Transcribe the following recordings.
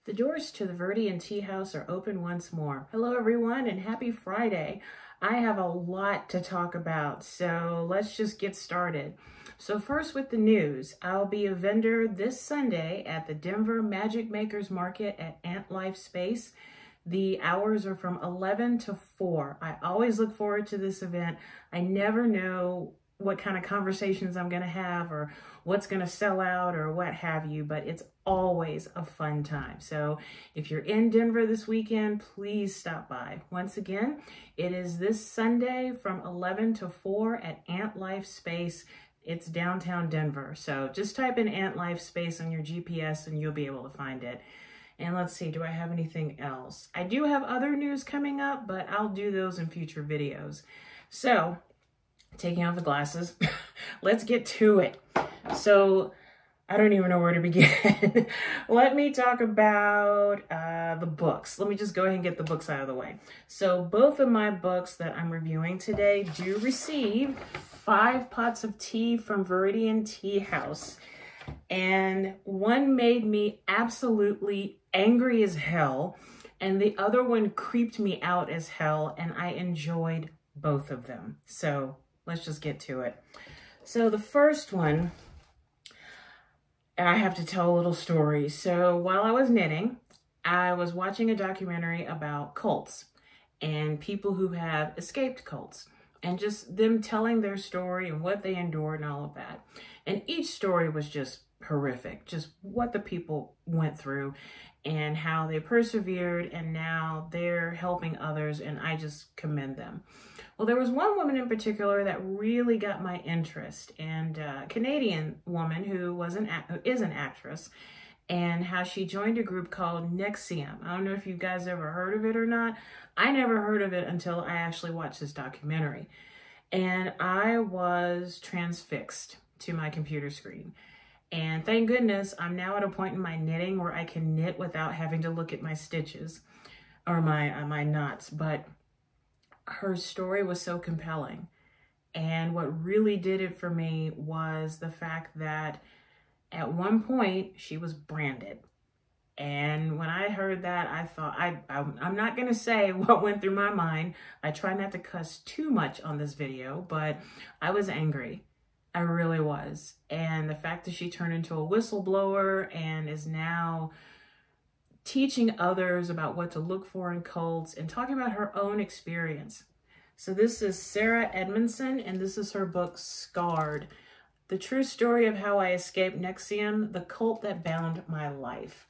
The doors to the Viridian Tea House are open once more. Hello everyone and happy Friday. I have a lot to talk about, so let's just get started. So first with the news, I'll be a vendor this Sunday at the Denver Magic Makers Market at Ant Life Space. The hours are from 11 to 4. I always look forward to this event. I never know what kind of conversations I'm going to have or what's going to sell out or what have you, but it's always a fun time. So if you're in Denver this weekend, please stop by. Once again, it is this Sunday from 11 to 4 at Ant Life Space. It's downtown Denver. So just type in Ant Life Space on your GPS and you'll be able to find it. And let's see, do I have anything else? I do have other news coming up, but I'll do those in future videos. So taking off the glasses, let's get to it. So I don't even know where to begin. Let me talk about the books. Let me just go ahead and get the books out of the way. So both of my books that I'm reviewing today do receive 5 pots of tea from Viridian Tea House. And one made me absolutely angry as hell, and the other one creeped me out as hell, and I enjoyed both of them. So let's just get to it. So the first one, I have to tell a little story. So while I was knitting, I was watching a documentary about cults and people who have escaped cults and just them telling their story and what they endured and all of that. And each story was just horrific, just what the people went through and how they persevered, and now they're helping others, and I just commend them. Well, there was one woman in particular that really got my interest, and a Canadian woman who is an actress, and how she joined a group called NXIVM. I don't know if you guys ever heard of it or not. I never heard of it until I actually watched this documentary, and I was transfixed to my computer screen. And thank goodness I'm now at a point in my knitting where I can knit without having to look at my stitches or my knots. But her story was so compelling. And what really did it for me was the fact that at one point she was branded. And when I heard that, I thought, I'm not going to say what went through my mind. I try not to cuss too much on this video, but I was angry. I really was. And the fact that she turned into a whistleblower and is now teaching others about what to look for in cults and talking about her own experience. So this is Sarah Edmonson, and this is her book, Scarred: The True Story of How I Escaped NXIVM, the Cult That Bound My Life.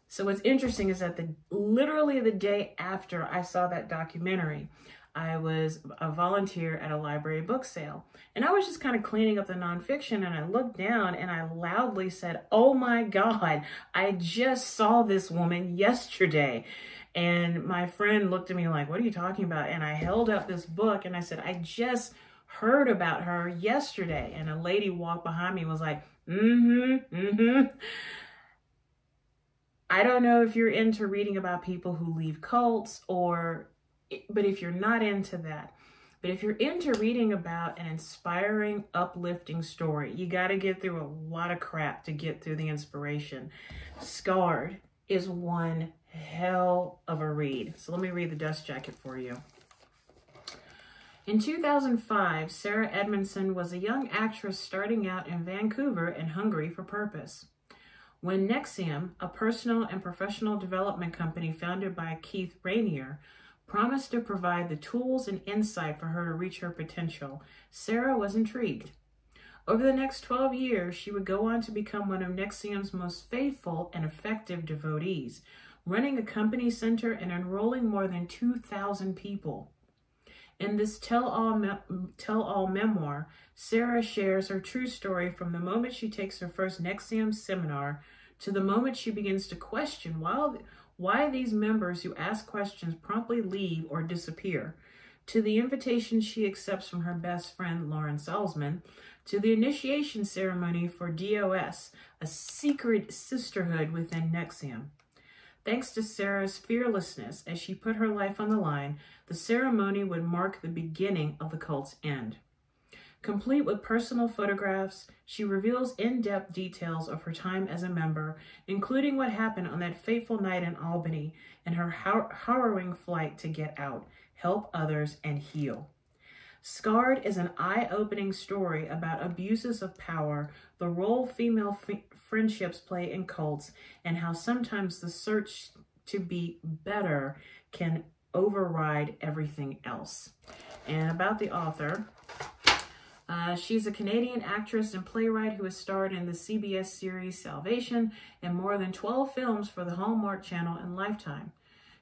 So what's interesting is that literally the day after I saw that documentary, I was a volunteer at a library book sale, and I was just kind of cleaning up the nonfiction, and I looked down and I loudly said, "Oh my God, I just saw this woman yesterday." And my friend looked at me like, "What are you talking about?" And I held up this book and I said, "I just heard about her yesterday." And a lady walked behind me and was like, I don't know if you're into reading about people who leave cults but if you're not into that, but if you're into reading about an inspiring, uplifting story, you got to get through a lot of crap to get through the inspiration. Scarred is one hell of a read. So let me read the dust jacket for you. In 2005, Sarah Edmonson was a young actress starting out in Vancouver and hungry for purpose. When NXIVM, a personal and professional development company founded by Keith Rainier, promised to provide the tools and insight for her to reach her potential, Sarah was intrigued. Over the next 12 years, she would go on to become one of NXIVM's most faithful and effective devotees, running a company center and enrolling more than 2,000 people. In this tell-all memoir, Sarah shares her true story from the moment she takes her first NXIVM seminar to the moment she begins to question why these members who ask questions promptly leave or disappear, to the invitation she accepts from her best friend, Lauren Salzman, to the initiation ceremony for DOS, a secret sisterhood within NXIVM. Thanks to Sarah's fearlessness as she put her life on the line, the ceremony would mark the beginning of the cult's end. Complete with personal photographs, she reveals in-depth details of her time as a member, including what happened on that fateful night in Albany and her harrowing flight to get out, help others, and heal. Scarred is an eye-opening story about abuses of power, the role female friendships play in cults, and how sometimes the search to be better can override everything else. And about the author, she's a Canadian actress and playwright who has starred in the CBS series Salvation and more than 12 films for the Hallmark Channel and Lifetime.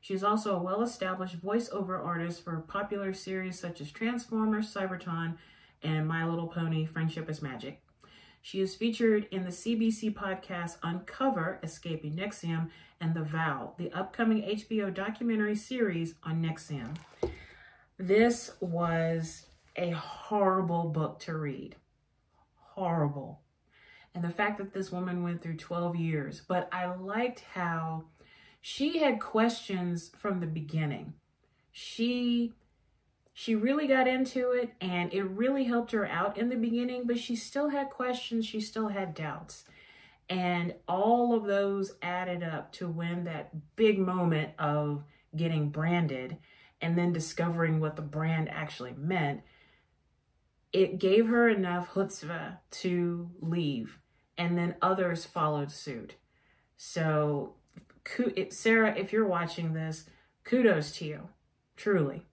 She's also a well-established voiceover artist for popular series such as Transformers, Cybertron, and My Little Pony: Friendship is Magic. She is featured in the CBC podcast Uncover, Escaping NXIVM, and The Vow, the upcoming HBO documentary series on NXIVM. This was a horrible book to read. Horrible. And the fact that this woman went through 12 years, but I liked how she had questions from the beginning. She really got into it, and it really helped her out in the beginning, but she still had questions, she still had doubts. And all of those added up to when that big moment of getting branded and then discovering what the brand actually meant, it gave her enough chutzpah to leave, and then others followed suit. So Sarah, if you're watching this, kudos to you, truly.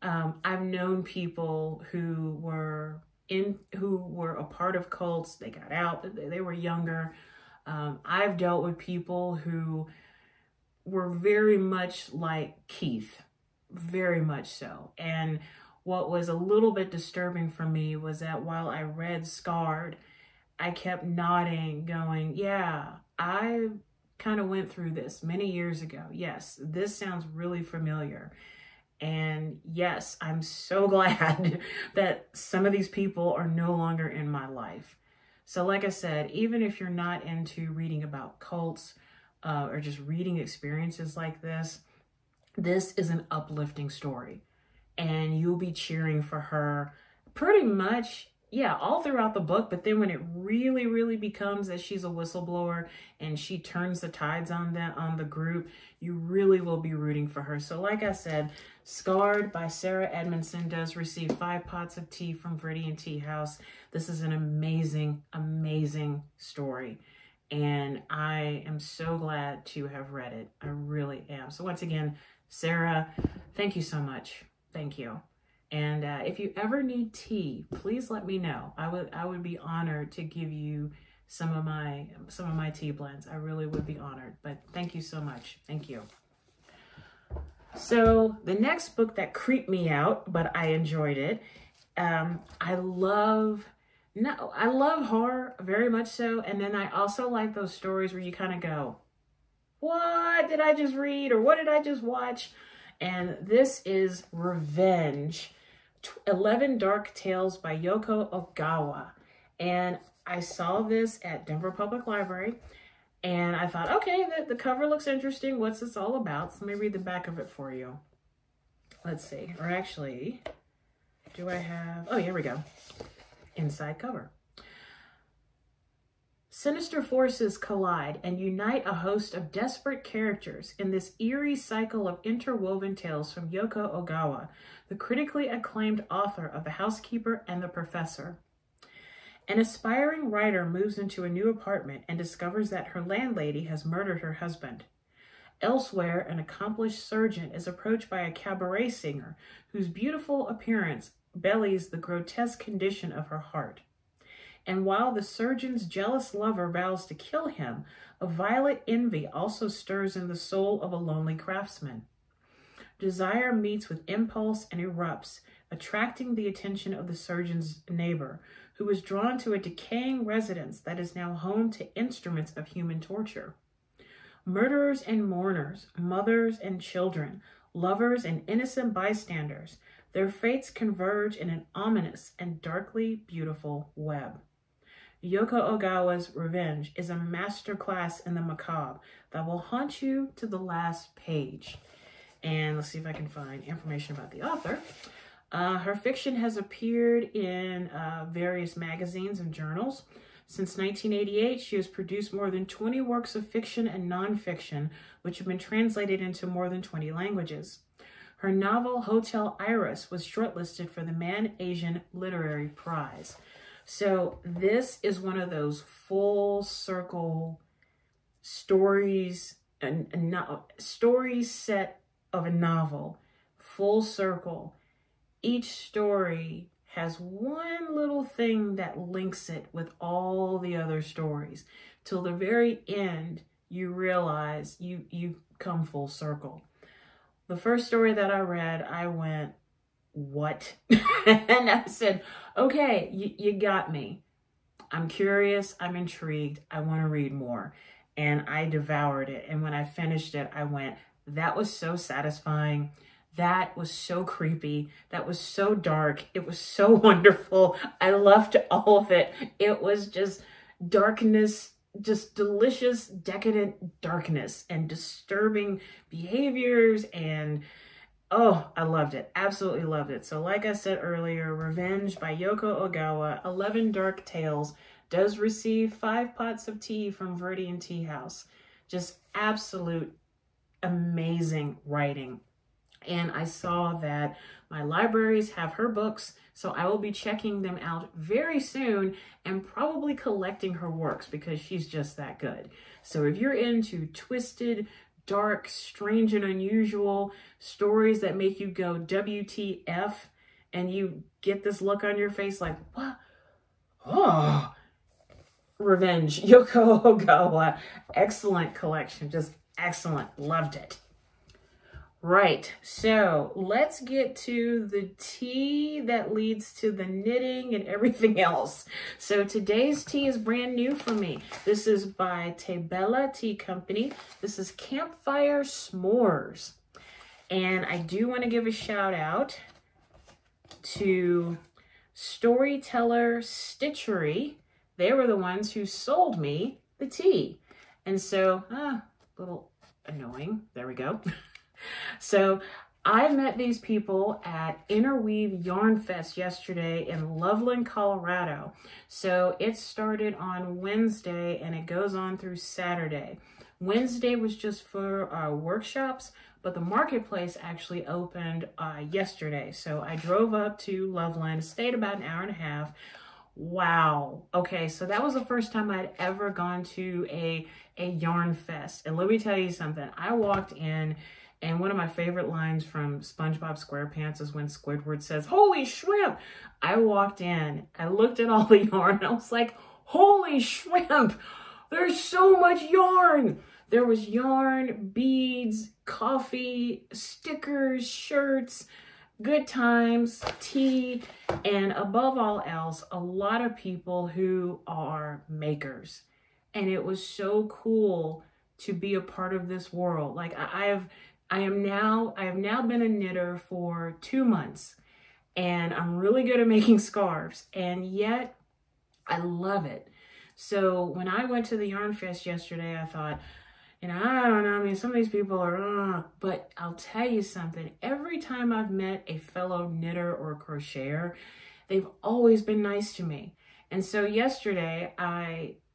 I've known people who were a part of cults. They got out, they were younger. I've dealt with people who were very much like Keith, very much so. And what was a little bit disturbing for me was that while I read Scarred, I kept nodding, going, yeah, I kind of went through this many years ago. Yes, this sounds really familiar. And yes, I'm so glad that some of these people are no longer in my life. So like I said, even if you're not into reading about cults or just reading experiences like this is an uplifting story. And you'll be cheering for her pretty much, yeah, all throughout the book. But then when it really, really becomes that she's a whistleblower and she turns the tides on the group, you really will be rooting for her. So like I said, Scarred by Sarah Edmonson does receive 5 pots of tea from Viridian Tea House. This is an amazing, amazing story. And I am so glad to have read it. I really am. So once again, Sarah, thank you so much. Thank you. And if you ever need tea, please let me know. I would be honored to give you some of my tea blends. I really would be honored. But thank you so much. Thank you. So the next book that creeped me out, but I enjoyed it. I love horror very much so. And then I also like those stories where you kind of go, what did I just read? Or what did I just watch? And this is Revenge, 11 Dark Tales by Yoko Ogawa. And I saw this at Denver Public Library, and I thought, okay, the cover looks interesting. What's this all about? So let me read the back of it for you. Let's see. Or actually, do I have... Oh, here we go. Inside cover. Sinister forces collide and unite a host of desperate characters in this eerie cycle of interwoven tales from Yoko Ogawa, the critically acclaimed author of The Housekeeper and the Professor. An aspiring writer moves into a new apartment and discovers that her landlady has murdered her husband. Elsewhere, an accomplished surgeon is approached by a cabaret singer whose beautiful appearance belies the grotesque condition of her heart. And while the surgeon's jealous lover vows to kill him, a violent envy also stirs in the soul of a lonely craftsman. Desire meets with impulse and erupts, attracting the attention of the surgeon's neighbor, who is drawn to a decaying residence that is now home to instruments of human torture. Murderers and mourners, mothers and children, lovers and innocent bystanders, their fates converge in an ominous and darkly beautiful web. Yoko Ogawa's Revenge is a masterclass in the macabre that will haunt you to the last page. And let's see if I can find information about the author. Her fiction has appeared in various magazines and journals. Since 1988, she has produced more than 20 works of fiction and nonfiction, which have been translated into more than 20 languages. Her novel, Hotel Iris, was shortlisted for the Man Asian Literary Prize. So this is one of those full circle stories, story set of a novel, full circle. Each story has one little thing that links it with all the other stories. Till the very end, you realize you've come full circle. The first story that I read, I went, what? And I said, okay, you got me. I'm curious, I'm intrigued, I want to read more. And I devoured it. And when I finished it, I went, that was so satisfying. That was so creepy. That was so dark. It was so wonderful. I loved all of it. It was just darkness, just delicious, decadent darkness and disturbing behaviors. And oh, I loved it. Absolutely loved it. So like I said earlier, Revenge by Yoko Ogawa, 11 Dark Tales, does receive 5 pots of tea from Viridian Tea House. Just absolute amazing writing. And I saw that my libraries have her books, so I will be checking them out very soon and probably collecting her works because she's just that good. So if you're into twisted, dark, strange, and unusual stories that make you go WTF and you get this look on your face like, what? Oh, Revenge, Yoko Ogawa. Excellent collection, just excellent. Loved it. Right, so let's get to the tea that leads to the knitting and everything else. So today's tea is brand new for me. This is by TeBella Tea Company. This is Campfire S'mores. And I do want to give a shout out to Storyteller Stitchery. They were the ones who sold me the tea. And so, a little annoying. There we go. So I met these people at Interweave Yarn Fest yesterday in Loveland, Colorado. So it started on Wednesday and it goes on through Saturday. Wednesday was just for workshops, but the marketplace actually opened yesterday. So I drove up to Loveland, stayed about an hour and a half. Wow. Okay, so that was the first time I'd ever gone to a yarn fest. And let me tell you something. I walked in, and one of my favorite lines from SpongeBob SquarePants is when Squidward says, "Holy shrimp!" I walked in, I looked at all the yarn, and I was like, holy shrimp! There's so much yarn! There was yarn, beads, coffee, stickers, shirts, good times, tea, and above all else, a lot of people who are makers. And it was so cool to be a part of this world. Like I have now been a knitter for 2 months, and I'm really good at making scarves, and yet I love it. So when I went to the Yarn Fest yesterday, I thought, I don't know, I mean, some of these people are, but I'll tell you something. Every time I've met a fellow knitter or crocheter, they've always been nice to me. And so yesterday,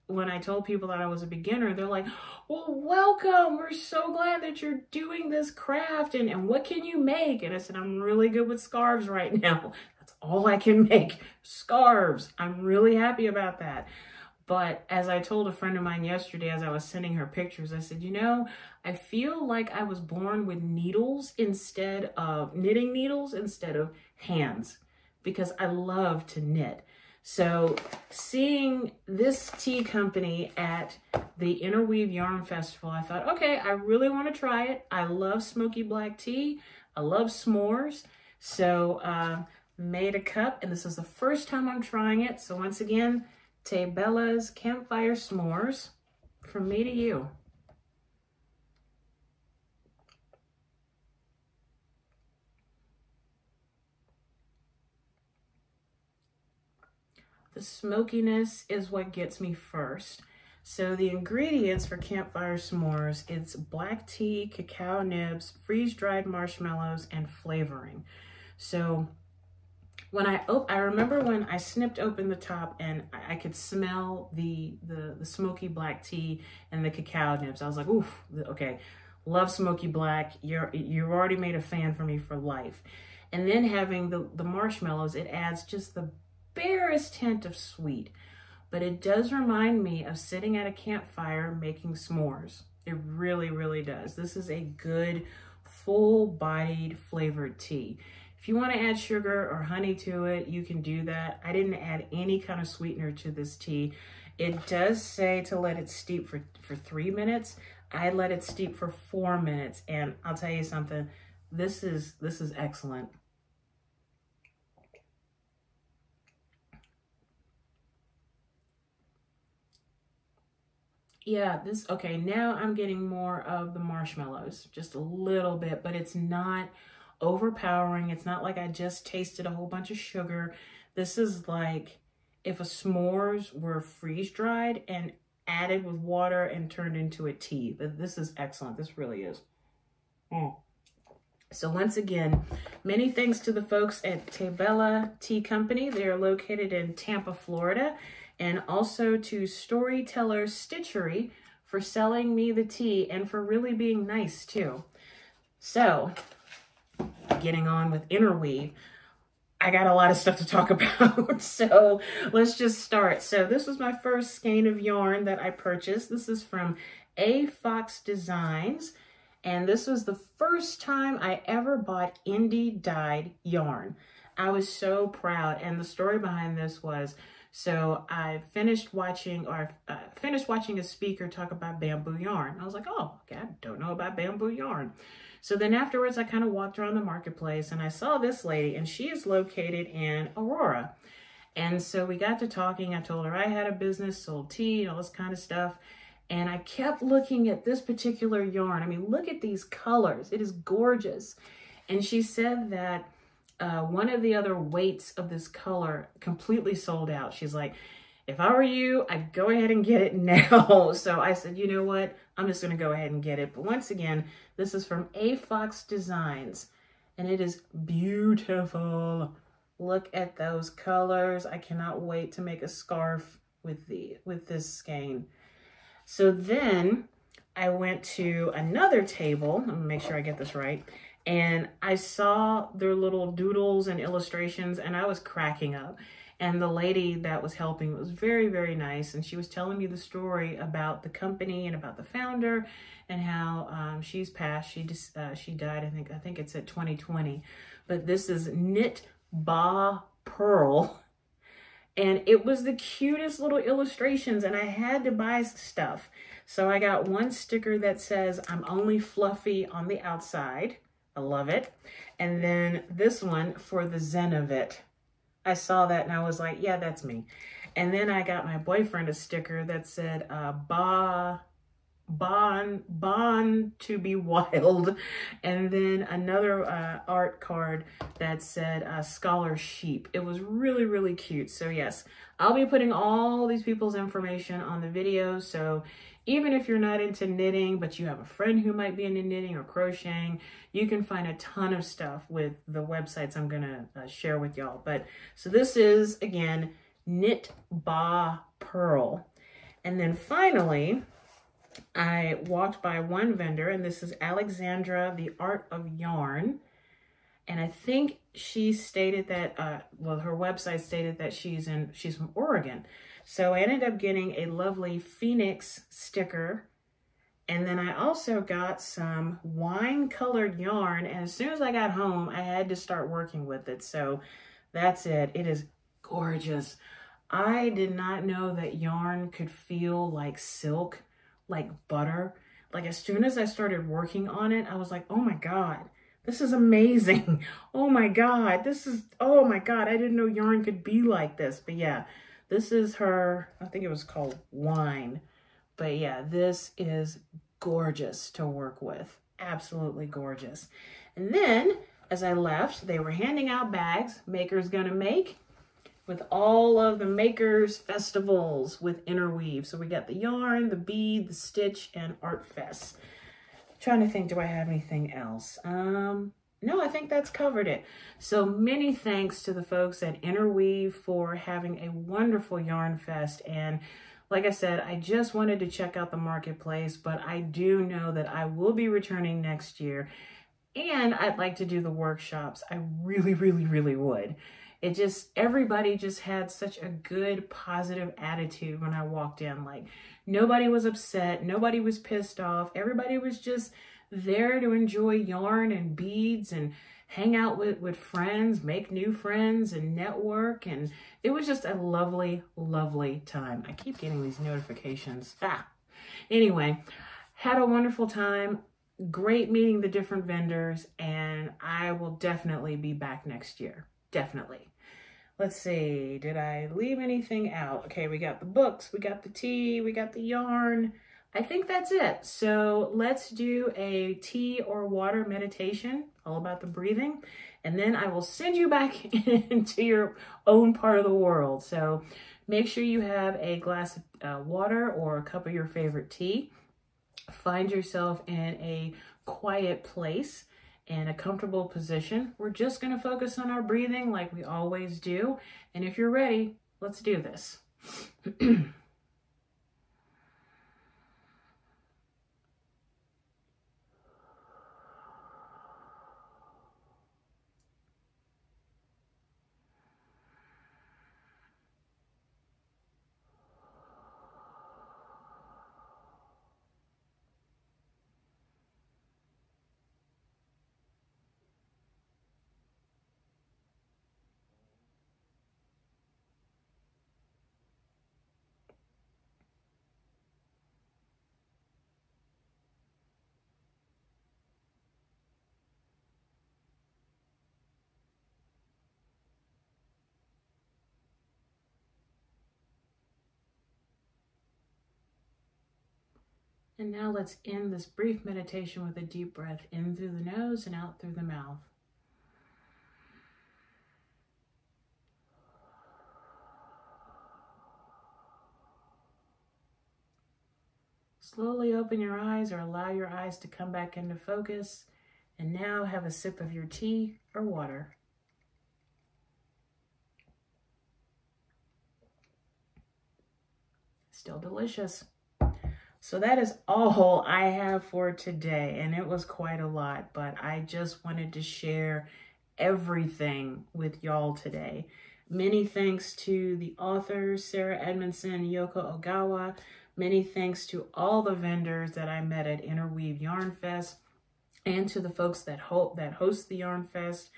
when I told people that I was a beginner, they're like, well, welcome. We're so glad that you're doing this craft. And what can you make? And I said, I'm really good with scarves right now. That's all I can make, scarves. I'm really happy about that. But as I told a friend of mine yesterday, as I was sending her pictures, I said, I feel like I was born with needles instead of knitting needles instead of hands, because I love to knit. So seeing this tea company at the Interweave Yarn Festival, I thought, okay, I really want to try it. I love smoky black tea. I love s'mores. So made a cup, and this is the first time I'm trying it. So once again, TeBella's Campfire S'mores from me to you. The smokiness is what gets me first. So the ingredients for Campfire S'mores, it's black tea, cacao nibs, freeze-dried marshmallows, and flavoring. So I remember when I snipped open the top and I could smell the smoky black tea and the cacao nibs. I was like, oof, okay, love smoky black. You've already made a fan for me for life. And then having the marshmallows, it adds just the barest hint of sweet. But it does remind me of sitting at a campfire making s'mores. It really, really does. This is a good, full-bodied flavored tea. If you want to add sugar or honey to it, you can do that. I didn't add any kind of sweetener to this tea. It does say to let it steep for 3 minutes. I let it steep for 4 minutes, and I'll tell you something. This is excellent. Yeah, okay, now I'm getting more of the marshmallows, just a little bit, but it's not overpowering. It's not like I just tasted a whole bunch of sugar. This is like if a s'mores were freeze-dried and added with water and turned into a tea. This is excellent. This really is. So once again, many thanks to the folks at TeBella Tea Company. They are located in Tampa, Florida. And also to Storyteller Stitchery for selling me the tea and for really being nice too. So, getting on with Interweave, I got a lot of stuff to talk about, so let's just start. So this was my first skein of yarn that I purchased. This is from A Fox Designs, and this was the first time I ever bought indie dyed yarn. I was so proud, and the story behind this was, so I finished watching a speaker talk about bamboo yarn. I was like, oh, okay, I don't know about bamboo yarn. So then afterwards, I kind of walked around the marketplace and I saw this lady, and she is located in Aurora. And so we got to talking. I told her I had a business, sold tea, and all this kind of stuff. And I kept looking at this particular yarn. I mean, look at these colors. It is gorgeous. And she said that one of the other weights of this color completely sold out. She's like, if I were you, I'd go ahead and get it now. So I said, you know what? I'm just going to go ahead and get it. But once again, this is from A Fox Designs, and it is beautiful. Look at those colors. I cannot wait to make a scarf with this skein. So then I went to another table. I'm going to make sure I get this right. And I saw their little doodles and illustrations, and I was cracking up. And the lady that was helping was very, very nice. And she was telling me the story about the company and about the founder and how she's passed. She died, I think it's at 2020. But this is Knit Ba Pearl. And it was the cutest little illustrations, and I had to buy stuff. So I got one sticker that says, I'm only fluffy on the outside. I love it. And then this one for the zen of it. I saw that and I was like, yeah, that's me. And then I got my boyfriend a sticker that said, Born to be wild. And then another art card that said Scholar Sheep. It was really, really cute. So yes, I'll be putting all these people's information on the video. So even if you're not into knitting, but you have a friend who might be into knitting or crocheting, you can find a ton of stuff with the websites I'm gonna share with y'all. But so this is, again, Knit Ba Pearl. And then finally, I walked by one vendor, and this is Alexandra, the Art of Yarn. And I think she stated that, well, her website stated that she's from Oregon. So I ended up getting a lovely Phoenix sticker. And then I also got some wine-colored yarn. And as soon as I got home, I had to start working with it. So that's it. It is gorgeous. I did not know that yarn could feel like silk, like butter. Like as soon as I started working on it, I was like, oh my God, this is amazing. Oh my God, oh my God, I didn't know yarn could be like this. But yeah, this is her, I think it was called Wine. But yeah, this is gorgeous to work with. Absolutely gorgeous. And then as I left, they were handing out bags, Maker's Gonna Make, with all of the Makers festivals with Interweave. So we got the yarn, the bead, the stitch, and Art Fest. Trying to think, do I have anything else? No, I think that's covered it. So many thanks to the folks at Interweave for having a wonderful yarn fest. And like I said, I just wanted to check out the marketplace, but I do know that I will be returning next year. And I'd like to do the workshops. I really, really, really would. Everybody just had such a good, positive attitude when I walked in. Like, nobody was upset. Nobody was pissed off. Everybody was just there to enjoy yarn and beads and hang out with friends, make new friends and network. And it was just a lovely, lovely time. I keep getting these notifications. Anyway, had a wonderful time. Great meeting the different vendors, and I will definitely be back next year. Definitely. Let's see, did I leave anything out? Okay, we got the books, we got the tea, we got the yarn. I think that's it. So let's do a tea or water meditation, all about the breathing, and then I will send you back into your own part of the world. So make sure you have a glass of water or a cup of your favorite tea. Find yourself in a quiet place in a comfortable position. We're just going to focus on our breathing like we always do. And if you're ready, let's do this. And now let's end this brief meditation with a deep breath in through the nose and out through the mouth. Slowly open your eyes or allow your eyes to come back into focus. And now have a sip of your tea or water. Still delicious. So that is all I have for today, and it was quite a lot, but I just wanted to share everything with y'all today. Many thanks to the authors, Sarah Edmonson and Yoko Ogawa. Many thanks to all the vendors that I met at Interweave Yarn Fest, and to the folks that host the Yarn Fest,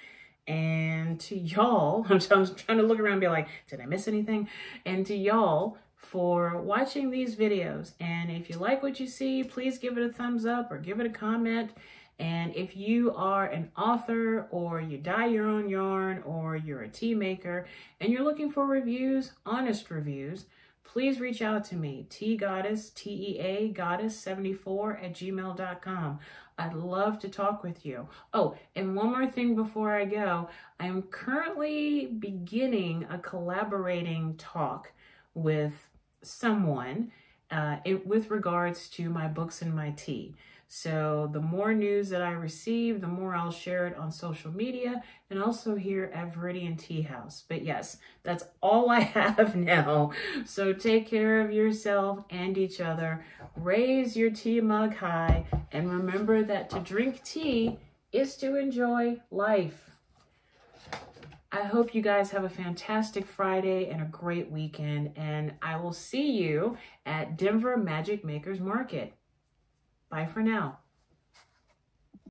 and to y'all. I'm trying to look around and be like, did I miss anything? And to y'all for watching these videos. And if you like what you see, please give it a thumbs up or give it a comment. And if you are an author or you dye your own yarn or you're a tea maker and you're looking for reviews, honest reviews, please reach out to me, TeaGoddess, TEA Goddess74@gmail.com. I'd love to talk with you. Oh, and one more thing before I go. I'm currently beginning a collaborating talk with someone with regards to my books and my tea. So the more news that I receive, the more I'll share it on social media and also here at Viridian Tea House. But yes, that's all I have now. So take care of yourself and each other. Raise your tea mug high and remember that to drink tea is to enjoy life. I hope you guys have a fantastic Friday and a great weekend, and I will see you at Denver Magic Makers Market. Bye for now.